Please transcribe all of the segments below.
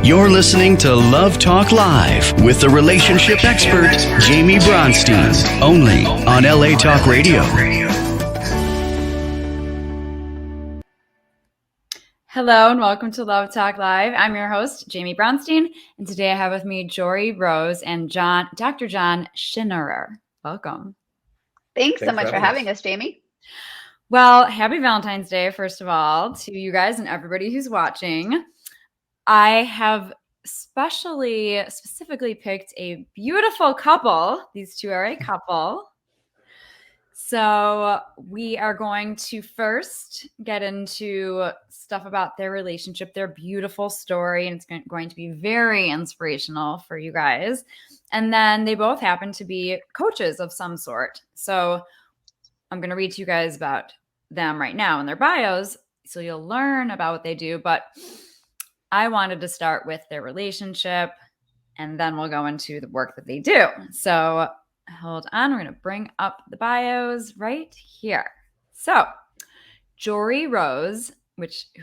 You're listening to Love Talk Live with the relationship expert, Jaime Bronstein, only on LA Talk Radio. Hello and welcome to Love Talk Live. I'm your host, Jaime Bronstein, and today I have with me Joree Rose and John, Dr. John Schinerer. Welcome. Thanks so much for having us, Jaime. Well, happy Valentine's Day, first of all, to you guys and everybody who's watching. I have specifically picked a beautiful couple. These two are a couple. So we are going to first get into stuff about their relationship, their beautiful story, and it's going to be very inspirational for you guys. And then they both happen to be coaches of some sort. So I'm going to read to you guys about them right now in their bios, so you'll learn about what they do. But I wanted to start with their relationship, and then we'll go into the work that they do. So hold on. We're going to bring up the bios right here. So Joree Rose,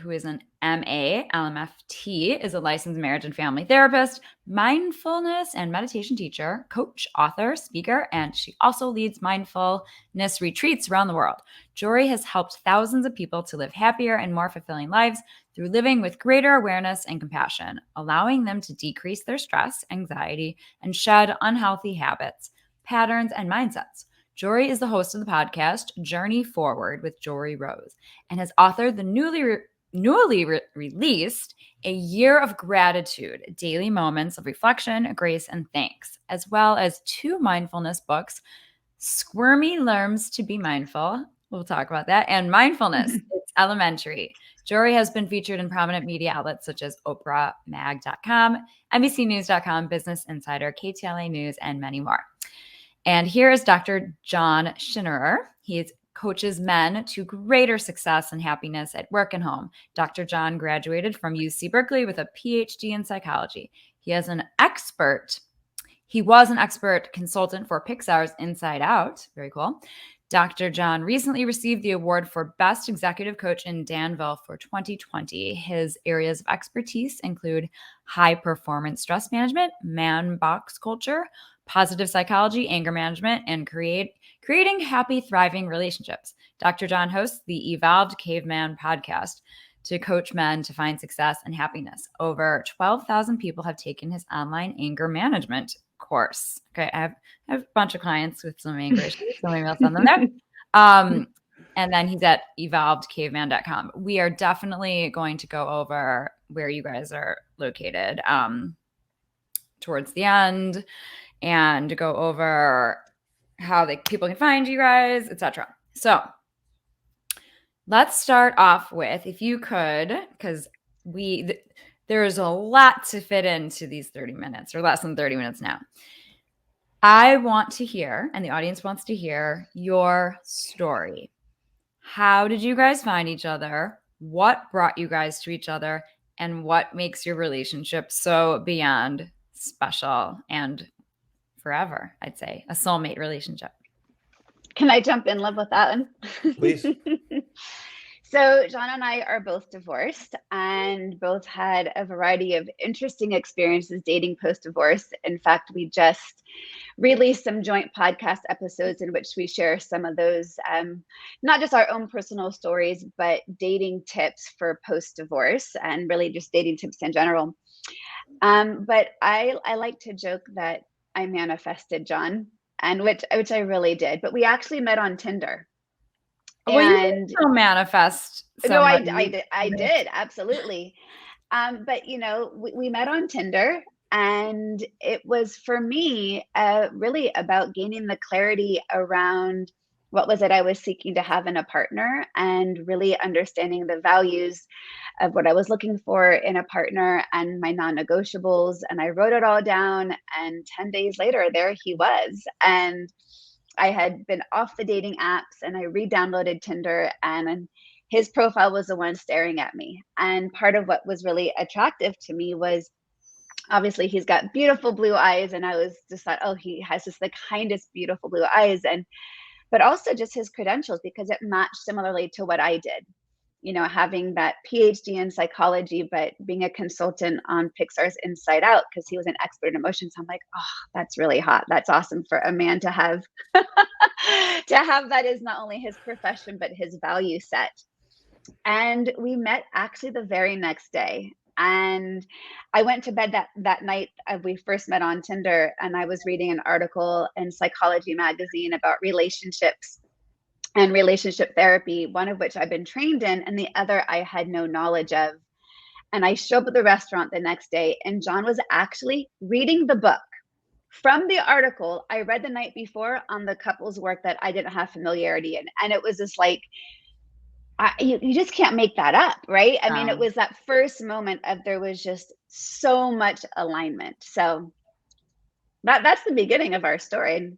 who is an MA, LMFT, is a licensed marriage and family therapist, mindfulness and meditation teacher, coach, author, speaker, and she also leads mindfulness retreats around the world. Joree has helped thousands of people to live happier and more fulfilling lives through living with greater awareness and compassion, allowing them to decrease their stress, anxiety, and shed unhealthy habits, patterns, and mindsets. Joree is the host of the podcast Journey Forward with Joree Rose and has authored the newly released A Year of Gratitude, Daily Moments of Reflection, Grace, and Thanks, as well as 2 mindfulness books, Squirmy Learns to Be Mindful. We'll talk about that. And Mindfulness, It's Elementary. Joree has been featured in prominent media outlets such as OprahMag.com, NBCNews.com, Business Insider, KTLA News, and many more. And here is Dr. John Schinnerer. He coaches men to greater success and happiness at work and home. Dr. John graduated from UC Berkeley with a Ph.D. in psychology. He was an expert consultant for Pixar's Inside Out. Very cool. Dr. John recently received the award for Best Executive Coach in Danville for 2020. His areas of expertise include high performance stress management, manbox culture, positive psychology, anger management, and creating happy, thriving relationships. Dr. John hosts the Evolved Caveman Podcast to coach men to find success and happiness. Over 12,000 people have taken his online anger management course. Okay, I have a bunch of clients with some anger issues, so maybe I'll send them there. And then he's at evolvedcaveman.com. We are definitely going to go over where you guys are located towards the end, and go over how people can find you guys, etc. So let's start off with, if you could, because there's a lot to fit into these 30 minutes, or less than 30 minutes now. I want to hear, and the audience wants to hear, your story. How did you guys find each other? What brought you guys to each other? And what makes your relationship so beyond special and forever, I'd say, a soulmate relationship? Can I jump in, love, with that one? Please. So John and I are both divorced and both had a variety of interesting experiences dating post-divorce. In fact, we just released some joint podcast episodes in which we share some of those, not just our own personal stories, but dating tips for post-divorce and really just dating tips in general. But I like to joke that I manifested John, and which I really did. But we actually met on Tinder. Well, and you still manifest. No, I did, absolutely. But we met on Tinder, and it was, for me, really about gaining the clarity around what was it I was seeking to have in a partner, and really understanding the values of what I was looking for in a partner and my non-negotiables. And I wrote it all down, and 10 days later, there he was. And I had been off the dating apps, and I re-downloaded Tinder, and his profile was the one staring at me. And part of what was really attractive to me was, obviously, he's got beautiful blue eyes, and I was just thought, oh, he has just the kindest, beautiful blue eyes. But also just his credentials, because it matched similarly to what I did. having that Ph.D. in psychology, but being a consultant on Pixar's Inside Out because he was an expert in emotions. I'm like, oh, that's really hot. That's awesome for a man to have to have that is not only his profession, but his value set. And we met actually the very next day. And I went to bed that night we first met on Tinder, and I was reading an article in Psychology Magazine about relationships and relationship therapy, one of which I've been trained in, and the other I had no knowledge of. And I showed up at the restaurant the next day, and John was actually reading the book from the article I read the night before on the couples work that I didn't have familiarity in. And it was just like, you just can't make that up, right? I mean, it was that first moment of there was just so much alignment. So that's the beginning of our story.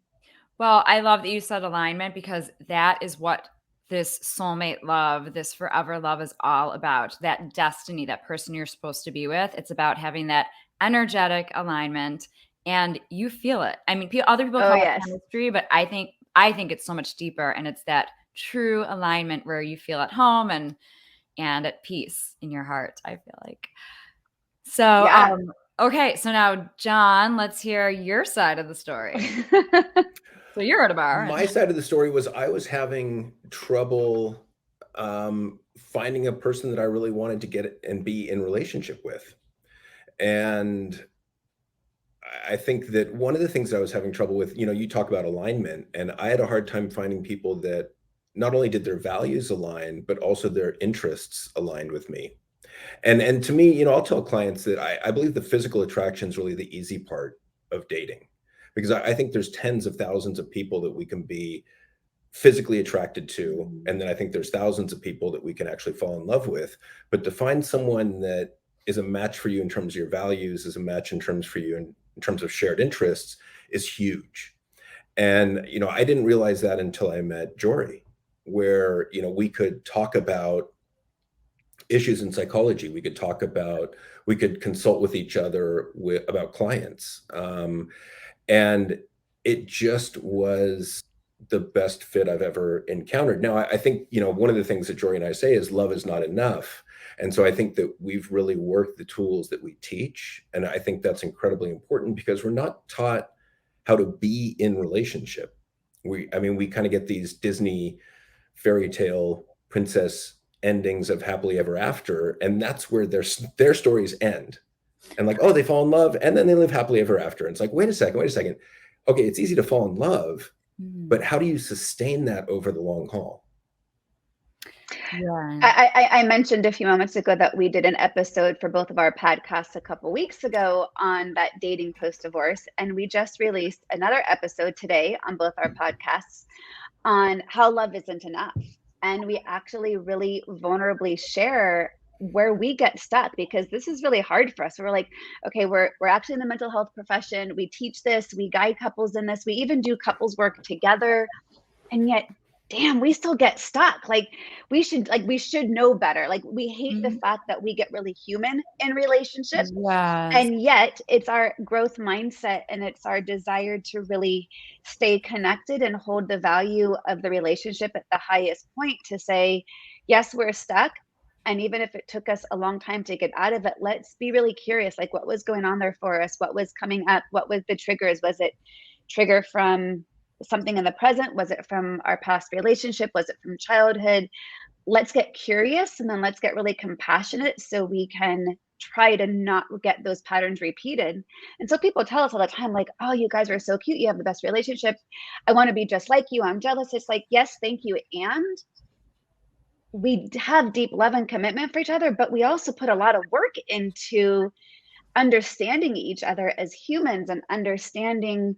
Well, I love that you said alignment, because that is what this soulmate love, this forever love is all about. That destiny, that person you're supposed to be with. It's about having that energetic alignment, and you feel it. I mean, other people call it chemistry, but I think it's so much deeper, and it's that true alignment where you feel at home and at peace in your heart, I feel like. So, okay. So now, John, let's hear your side of the story. So you're at a bar. My side of the story was I was having trouble finding a person that I really wanted to get and be in relationship with. And I think that one of the things I was having trouble with, you talk about alignment, and I had a hard time finding people that not only did their values align, but also their interests aligned with me. And to me, I'll tell clients that I believe the physical attraction is really the easy part of dating, because I think there's tens of thousands of people that we can be physically attracted to. And then I think there's thousands of people that we can actually fall in love with. But to find someone that is a match for you in terms of your values, is a match in terms of shared interests, is huge. And, I didn't realize that until I met Joree, where, we could talk about issues in psychology. We could consult with each other about clients. And it just was the best fit I've ever encountered. Now, I think, one of the things that Joree and I say is love is not enough. And so I think that we've really worked the tools that we teach. And I think that's incredibly important, because we're not taught how to be in relationship. We kind of get these Disney fairy tale princess endings of happily ever after. And that's where their stories end. And like, oh, they fall in love and then they live happily ever after. And it's like, wait a second. Okay, it's easy to fall in love, but how do you sustain that over the long haul? Yeah. I mentioned a few moments ago that we did an episode for both of our podcasts a couple weeks ago on that dating post-divorce. And we just released another episode today on both our podcasts on how love isn't enough. And we actually really vulnerably share where we get stuck, because this is really hard for us. We're like, okay, we're actually in the mental health profession. We teach this, we guide couples in this, we even do couples work together. And yet, damn, we still get stuck. We should know better. We hate the fact that we get really human in relationships. Yes. And yet it's our growth mindset, and it's our desire to really stay connected and hold the value of the relationship at the highest point, to say, yes, we're stuck. And even if it took us a long time to get out of it, let's be really curious, what was going on there for us? What was coming up? What was the triggers? Was it trigger from something in the present? Was it from our past relationship? Was it from childhood? Let's get curious, and then let's get really compassionate so we can try to not get those patterns repeated. And so people tell us all the time, like, oh, you guys are so cute. You have the best relationship. I want to be just like you. I'm jealous. It's like, yes, thank you. And we have deep love and commitment for each other, but we also put a lot of work into understanding each other as humans, and understanding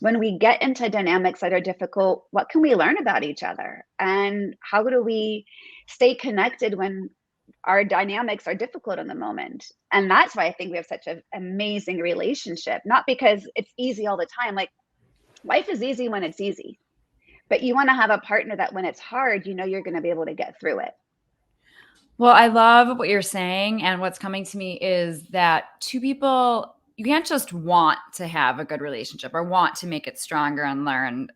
when we get into dynamics that are difficult, what can we learn about each other? And how do we stay connected when our dynamics are difficult in the moment? And that's why I think we have such an amazing relationship, not because it's easy all the time. Life is easy when it's easy, but you want to have a partner that when it's hard, you're going to be able to get through it. Well, I love what you're saying. And what's coming to me is that two people, you can't just want to have a good relationship or want to make it stronger and learn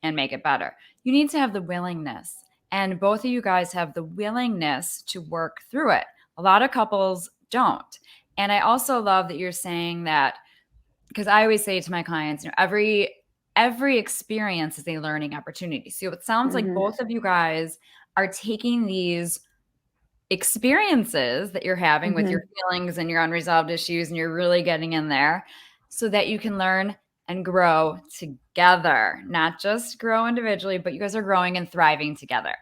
and make it better. You need to have the willingness and both of you guys have the willingness to work through it. A lot of couples don't. And I also love that you're saying that, because I always say to my clients, every experience is a learning opportunity. So it sounds like both of you guys are taking these experiences that you're having with your feelings and your unresolved issues, and you're really getting in there so that you can learn and grow together, not just grow individually, but you guys are growing and thriving together.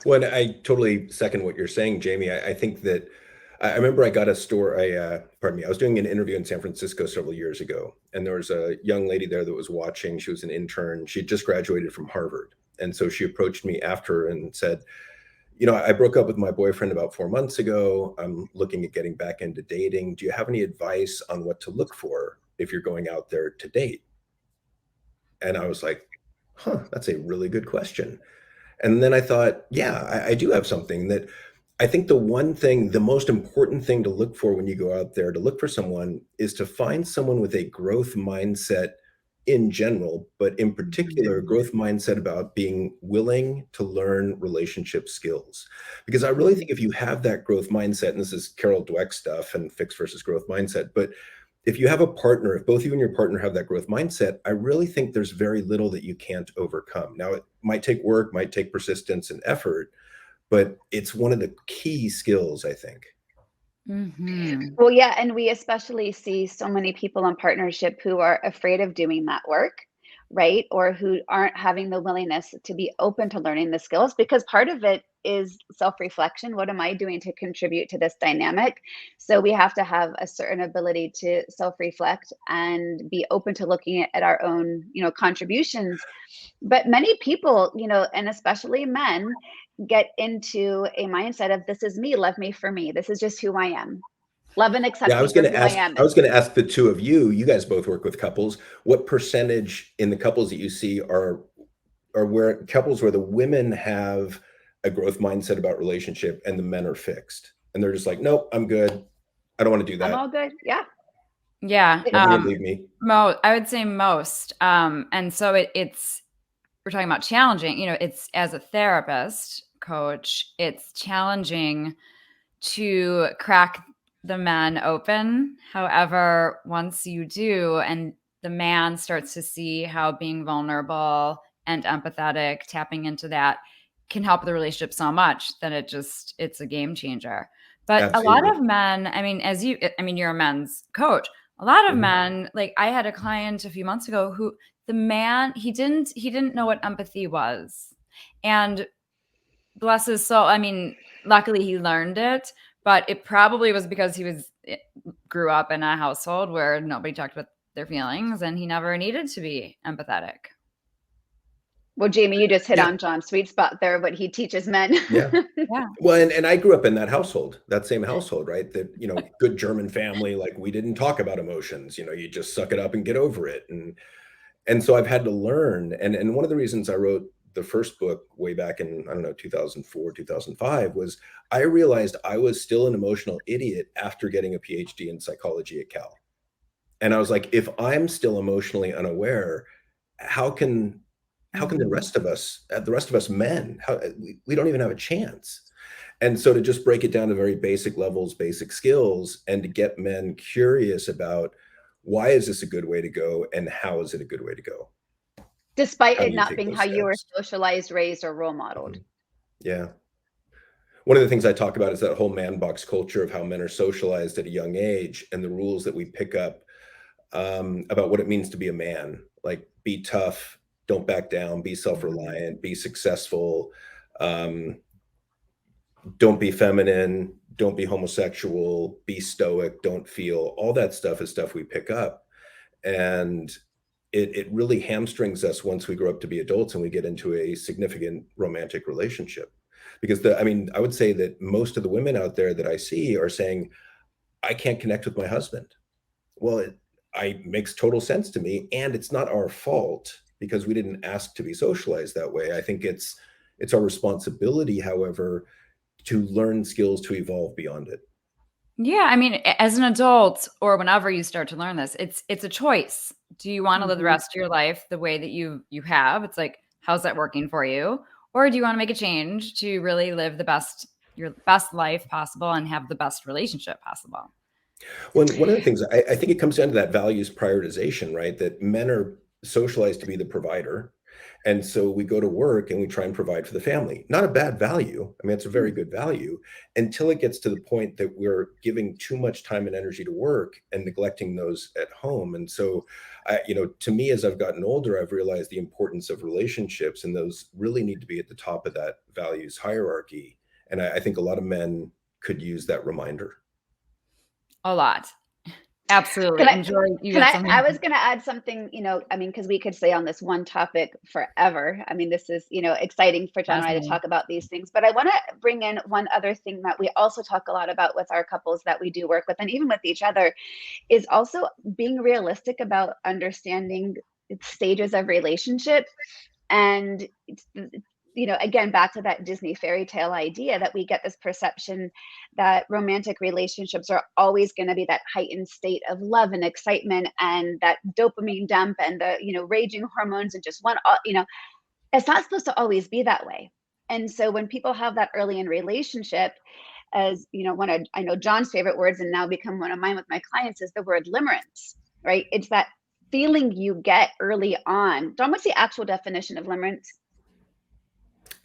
Well, and I totally second what you're saying, Jaime. I think that I remember I got a story. I was doing an interview in San Francisco several years ago, and there was a young lady there that was watching. She was an intern. She had just graduated from Harvard. And so she approached me after and said, I broke up with my boyfriend about 4 months ago. I'm looking at getting back into dating. Do you have any advice on what to look for if you're going out there to date? And I was like, that's a really good question. And then I thought, I do have something that I think the most important thing to look for when you go out there to look for someone is to find someone with a growth mindset in general, but in particular, a growth mindset about being willing to learn relationship skills. Because I really think if you have that growth mindset, and this is Carol Dweck stuff and fixed versus growth mindset, but if you have a partner, if both you and your partner have that growth mindset, I really think there's very little that you can't overcome. Now, it might take work, might take persistence and effort, but it's one of the key skills, I think. Well, yeah. And we especially see so many people in partnership who are afraid of doing that work, right? Or who aren't having the willingness to be open to learning the skills, because part of it is self-reflection. What am I doing to contribute to this dynamic? So we have to have a certain ability to self-reflect and be open to looking at our own, contributions. But many people, and especially men, get into a mindset of, this is me, love me for me. This is just who I am. Love and accept me for who I am. I was going to ask the two of you guys both work with couples. What percentage in the couples that you see are where couples where the women have a growth mindset about relationship and the men are fixed and they're just like, nope, I'm good. I don't want to do that. I'm all good. Yeah. Yeah. Leave me. I would say most. And so we're talking about challenging, it's as a therapist coach, it's challenging to crack the men open. However, once you do, and the man starts to see how being vulnerable and empathetic, tapping into that can help the relationship so much that it's a game changer. But absolutely. A lot of men, you're a men's coach. A lot of men, like I had a client a few months ago who the man, he didn't know what empathy was. And bless his soul, luckily he learned it, but it probably was because he grew up in a household where nobody talked about their feelings and he never needed to be empathetic. Well, Jaime, you just hit on John's sweet spot there, what he teaches men. Yeah. Well, and I grew up in that same household, right? That, good German family, like we didn't talk about emotions, you just suck it up and get over it. And so I've had to learn. And one of the reasons I wrote the first book way back in, 2004, 2005, was I realized I was still an emotional idiot after getting a Ph.D. in psychology at Cal. And I was like, if I'm still emotionally unaware, how can the rest of us men, we don't even have a chance. And so to just break it down to very basic levels, basic skills, and to get men curious about why is this a good way to go and how is it a good way to go? Despite it not being how you were socialized, raised, or role modeled. Yeah. One of the things I talk about is that whole manbox culture of how men are socialized at a young age and the rules that we pick up about what it means to be a man, like be tough, don't back down, be self-reliant, be successful, don't be feminine, don't be homosexual, be stoic, don't feel. All that stuff is stuff we pick up. And it really hamstrings us once we grow up to be adults and we get into a significant romantic relationship. Because I would say that most of the women out there that I see are saying, I can't connect with my husband. Well, it makes total sense to me. And it's not our fault because we didn't ask to be socialized that way. I think it's our responsibility, however, to learn skills to evolve beyond it. Yeah. As an adult or whenever you start to learn this, it's a choice. Do you want to live the rest of your life the way that you have? It's like, how's that working for you? Or do you want to make a change to really live your best life possible and have the best relationship possible? Well, one of the things I think it comes down to that values prioritization, right? That men are socialized to be the provider. And so we go to work and we try and provide for the family. Not a bad value. I mean, it's a very good value until it gets to the point that we're giving too much time and energy to work and neglecting those at home. And so, to me, as I've gotten older, I've realized the importance of relationships, and those really need to be at the top of that values hierarchy. And I think a lot of men could use that reminder. A lot. Absolutely. I was going to add something, because we could stay on this one topic forever. I mean, this is, exciting for John and I to talk about these things, but I want to bring in one other thing that we also talk a lot about with our couples that we do work with, and even with each other, is also being realistic about understanding stages of relationship. And again, back to that Disney fairy tale idea that we get this perception that romantic relationships are always going to be that heightened state of love and excitement and that dopamine dump and the, raging hormones and just it's not supposed to always be that way. And so when people have that early in relationship, as I know John's favorite words and now become one of mine with my clients is the word limerence, right? It's that feeling you get early on. John, what's the actual definition of limerence?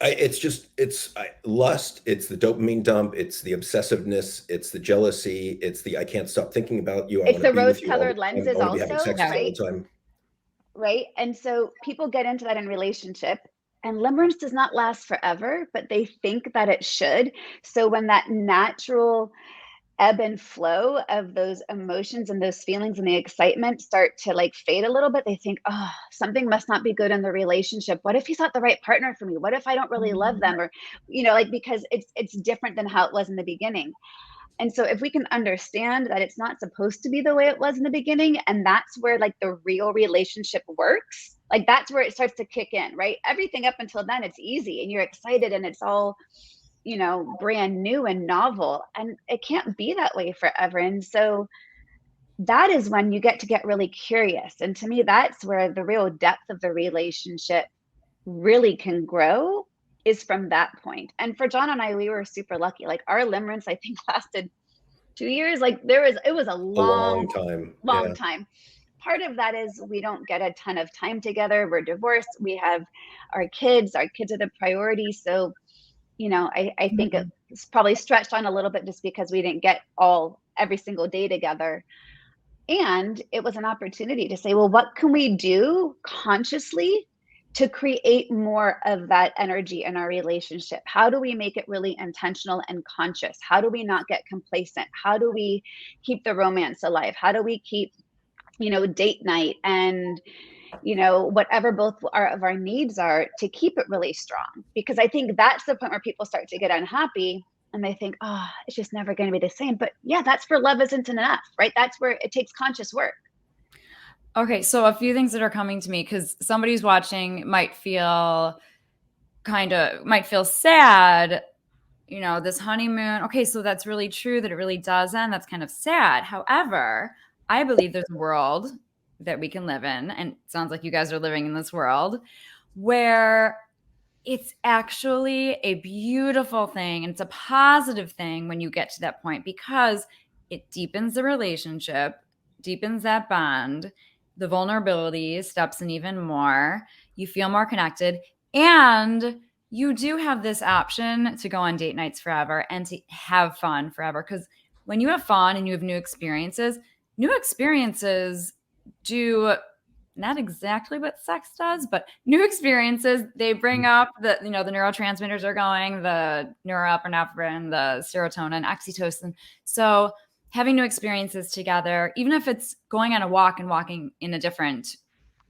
It's lust. It's the dopamine dump. It's the obsessiveness. It's the jealousy. It's the I can't stop thinking about you. It's the rose-colored lenses also, right? Right. And so people get into that in relationship, and limerence does not last forever, but they think that it should. So when that natural ebb and flow of those emotions and those feelings and the excitement start to fade a little bit, they think, oh, something must not be good in the relationship. What if he's not the right partner for me? What if I don't really love them? Or, because it's different than how it was in the beginning. And so if we can understand that it's not supposed to be the way it was in the beginning, and that's where the real relationship works, that's where it starts to kick in, right? Everything up until then, it's easy and you're excited and it's all brand new and novel, and it can't be that way forever. And so that is when you get really curious. And to me, that's where the real depth of the relationship really can grow, is from that point. And for John and I, we were super lucky. Our limerence, I think, lasted 2 years. It was a long time. Part of that is we don't get a ton of time together. We're divorced. We have our kids. Our kids are the priority. So I think it's probably stretched on a little bit just because we didn't get every single day together. And it was an opportunity to say, well, what can we do consciously to create more of that energy in our relationship? How do we make it really intentional and conscious? How do we not get complacent? How do we keep the romance alive? How do we keep, date night and whatever both of our needs are to keep it really strong? Because I think that's the point where people start to get unhappy and they think, oh, it's just never going to be the same. But yeah, that's where love isn't enough, right? That's where it takes conscious work. Okay. So a few things that are coming to me, because somebody who's watching might feel sad, this honeymoon. Okay. So that's really true that it really does end. That's kind of sad. However, I believe there's a world that we can live in, and it sounds like you guys are living in this world, where it's actually a beautiful thing and it's a positive thing when you get to that point, because it deepens the relationship, deepens that bond, the vulnerability steps in even more, you feel more connected, and you do have this option to go on date nights forever and to have fun forever. Because when you have fun and you have new experiences do not exactly what sex does, but new experiences, they bring up the neurotransmitters are going, the norepinephrine, the serotonin, oxytocin. So having new experiences together, even if it's going on a walk and walking in a different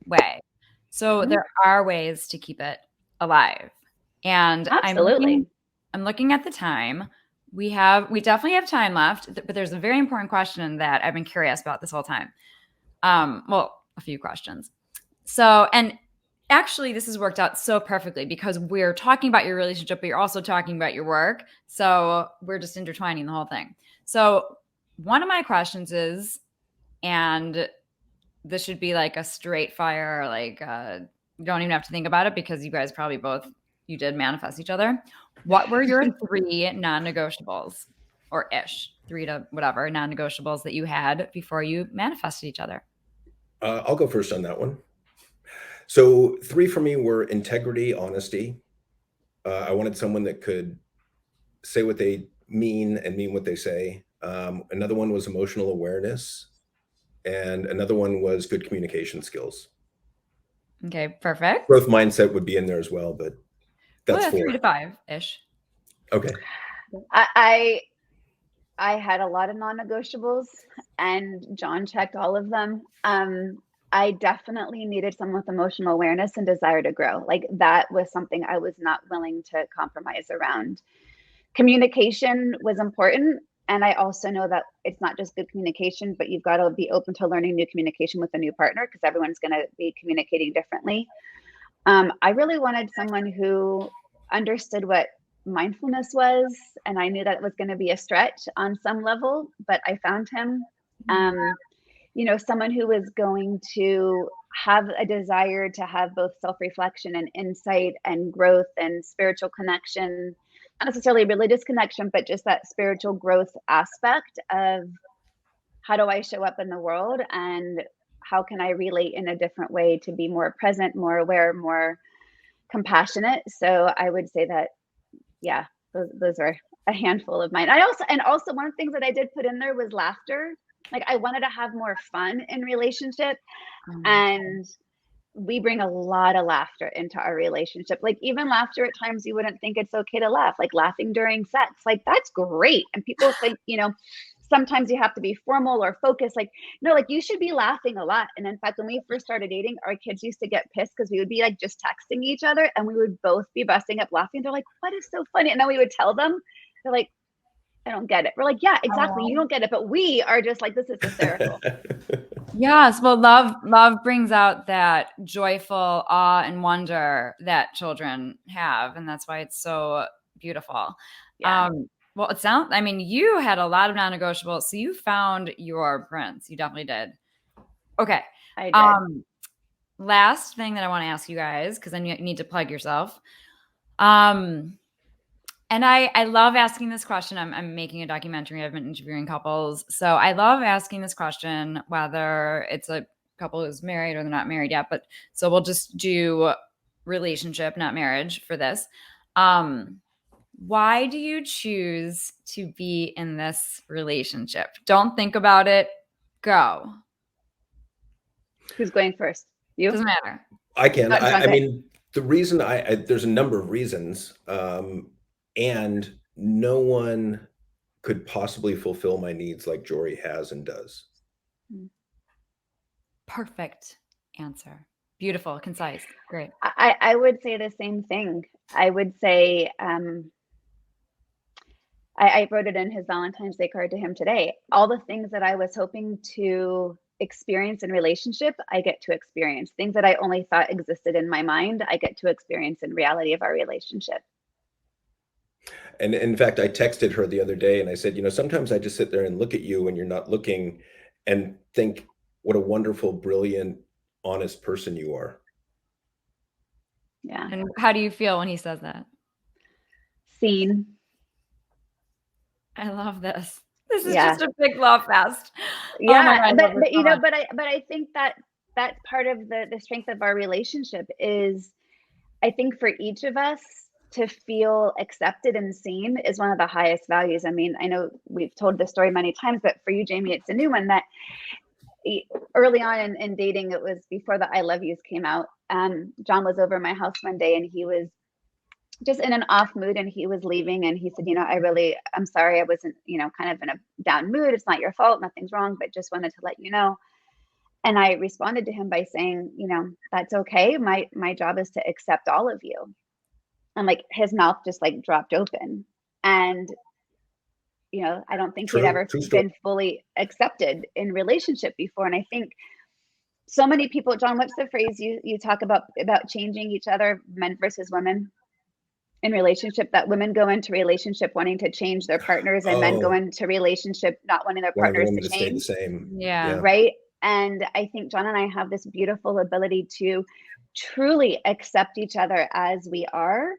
way. So there are ways to keep it alive. And absolutely. I'm looking at the time. We definitely have time left, but there's a very important question that I've been curious about this whole time. A few questions. So, and actually this has worked out so perfectly because we're talking about your relationship, but you're also talking about your work. So we're just intertwining the whole thing. So one of my questions is, and this should be a straight fire, you don't even have to think about it because you guys probably both you did manifest each other. What were your 3 non-negotiables, or ish, 3 to whatever non-negotiables that you had before you manifested each other? I'll go first on that one. So 3 for me were integrity, honesty. I wanted someone that could say what they mean and mean what they say. Another one was emotional awareness. And another one was good communication skills. Okay, perfect. Growth mindset would be in there as well, but that's 4. 3 to 5-ish. Okay. I had a lot of non-negotiables, and John checked all of them. I definitely needed someone with emotional awareness and desire to grow. Like, that was something I was not willing to compromise around. Communication was important. And I also know that it's not just good communication, but you've got to be open to learning new communication with a new partner, because everyone's going to be communicating differently. I really wanted someone who understood what mindfulness was, and I knew that it was going to be a stretch on some level, but I found him. Someone who was going to have a desire to have both self-reflection and insight and growth and spiritual connection. Not necessarily religious connection, but just that spiritual growth aspect of how do I show up in the world, and how can I relate in a different way to be more present, more aware, more compassionate. So I would say that, yeah, those are a handful of mine. Also one of the things that I did put in there was laughter. Like, I wanted to have more fun in relationship, and we bring a lot of laughter into our relationship. Like, even laughter at times you wouldn't think it's okay to laugh, like laughing during sex. Like, that's great. And people think, sometimes you have to be formal or focused. Like, no, like, you should be laughing a lot. And in fact, when we first started dating, our kids used to get pissed because we would be like just texting each other, and we would both be busting up laughing. They're like, what is so funny? And then we would tell them, they're like, I don't get it. We're like, yeah, exactly. You don't get it. But we are just like, this is hysterical. Yes. Well, love brings out that joyful awe and wonder that children have. And that's why it's so beautiful. Yeah. Well, you had a lot of non-negotiables. So you found your prince. You definitely did. Okay. I did. Last thing that I want to ask you guys, because then you need to plug yourself. And I love asking this question. I'm making a documentary. I've been interviewing couples. So I love asking this question, whether it's a couple who's married or they're not married yet. But so we'll just do relationship, not marriage for this. Why do you choose to be in this relationship? Don't think about it. Go. Who's going first? You? Doesn't matter. I can. I mean, the reason there's a number of reasons. And no one could possibly fulfill my needs like Joree has and does. Perfect answer. Beautiful, concise, great. I would say the same thing. I would say, I wrote it in his Valentine's Day card to him today. All the things that I was hoping to experience in relationship, I get to experience. Things that I only thought existed in my mind, I get to experience in reality of our relationship. And in fact, I texted her the other day and I said, sometimes I just sit there and look at you when you're not looking and think what a wonderful, brilliant, honest person you are. Yeah. And how do you feel when he says that? Seen. I love this. This is just a big love fest. Yeah. Oh God, but I think that that's part of the strength of our relationship is, I think for each of us, to feel accepted and seen is one of the highest values. I mean, I know we've told this story many times, but for you, Jaime, it's a new one. That early on in dating, it was before the I love yous came out. John was over at my house one day, and he was just in an off mood, and he was leaving, and he said, I'm sorry, I wasn't, kind of in a down mood. It's not your fault. Nothing's wrong, but just wanted to let you know. And I responded to him by saying, that's okay. My job is to accept all of you. And like his mouth just like dropped open, and I don't think he'd ever been fully accepted in relationship before. And I think so many people, John, what's the phrase you talk about changing each other, men versus women in relationship, that women go into relationship wanting to change their partners, and men go into relationship not wanting their partners to change. Stay the same. Yeah. Right. And I think John and I have this beautiful ability to truly accept each other as we are,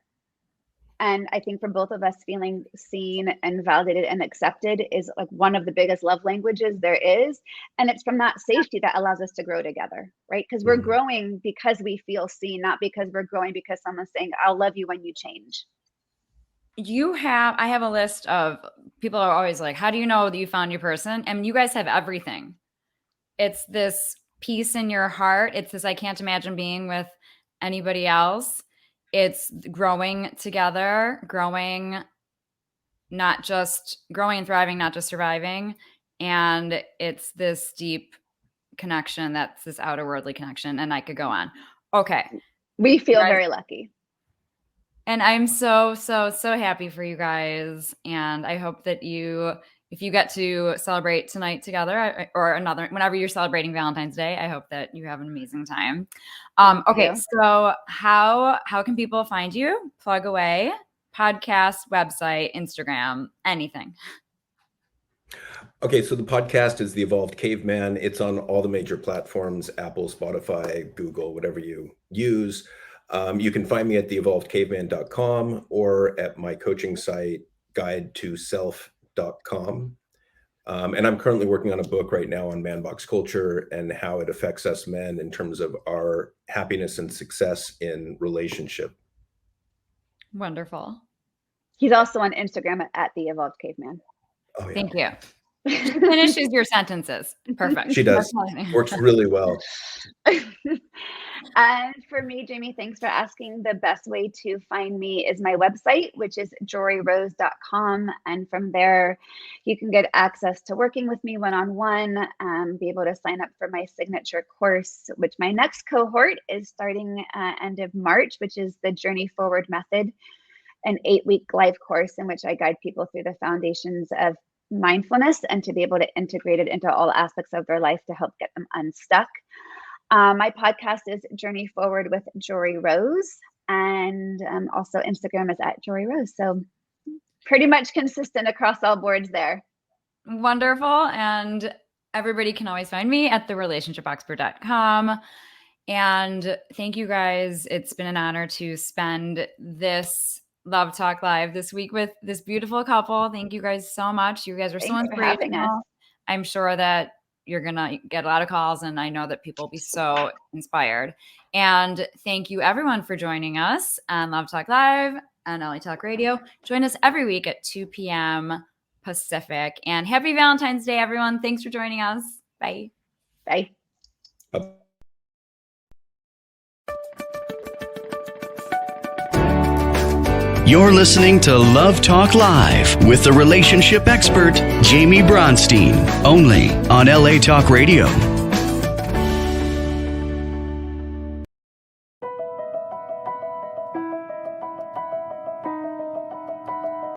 And I think for both of us, feeling seen and validated and accepted is like one of the biggest love languages there is. And it's from that safety that allows us to grow together, right? Because we're growing because we feel seen, not because we're growing because someone's saying, I'll love you when you change. I have a list of people are always like, how do you know that you found your person? And you guys have everything. It's this peace in your heart. It's this, I can't imagine being with anybody else. It's growing together, growing and thriving, not just surviving. And it's this deep connection. That's this outer worldly connection. And I could go on. Okay. We feel very lucky. And I'm so happy for you guys. And I hope that if you get to celebrate tonight together or whenever you're celebrating Valentine's Day, I hope that you have an amazing time. Okay. So how can people find you? Plug away. Podcast, website, Instagram, anything. Okay. So the podcast is The Evolved Caveman. It's on all the major platforms, Apple, Spotify, Google, whatever you use. You can find me at theevolvedcaveman.com or at my coaching site, guidetoself.com. And I'm currently working on a book right now on manbox culture and how it affects us men in terms of our happiness and success in relationship. Wonderful. He's also on Instagram at The Evolved Caveman. Oh, yeah. Thank you. She finishes your sentences. Perfect. She does. Works really well. And for me, Jaime, thanks for asking. The best way to find me is my website, which is joreerose.com. And from there, you can get access to working with me one-on-one, be able to sign up for my signature course, which my next cohort is starting end of March, which is the Journey Forward Method, an 8-week live course in which I guide people through the foundations of mindfulness and to be able to integrate it into all aspects of their life to help get them unstuck. My podcast is Journey Forward with Joree Rose, and also Instagram is at Joree Rose. So pretty much consistent across all boards there. Wonderful. And everybody can always find me at therelationshipexpert.com. And thank you guys. It's been an honor to spend this Love Talk Live this week with this beautiful couple. Thank you guys so much. You guys are so inspirational. I'm sure that you're going to get a lot of calls, and I know that people will be so inspired. And thank you everyone for joining us on Love Talk Live and LA Talk Radio. Join us every week at 2 p.m. Pacific. And happy Valentine's Day, everyone. Thanks for joining us. Bye. Bye. You're listening to Love Talk Live with the relationship expert, Jaime Bronstein, only on LA Talk Radio.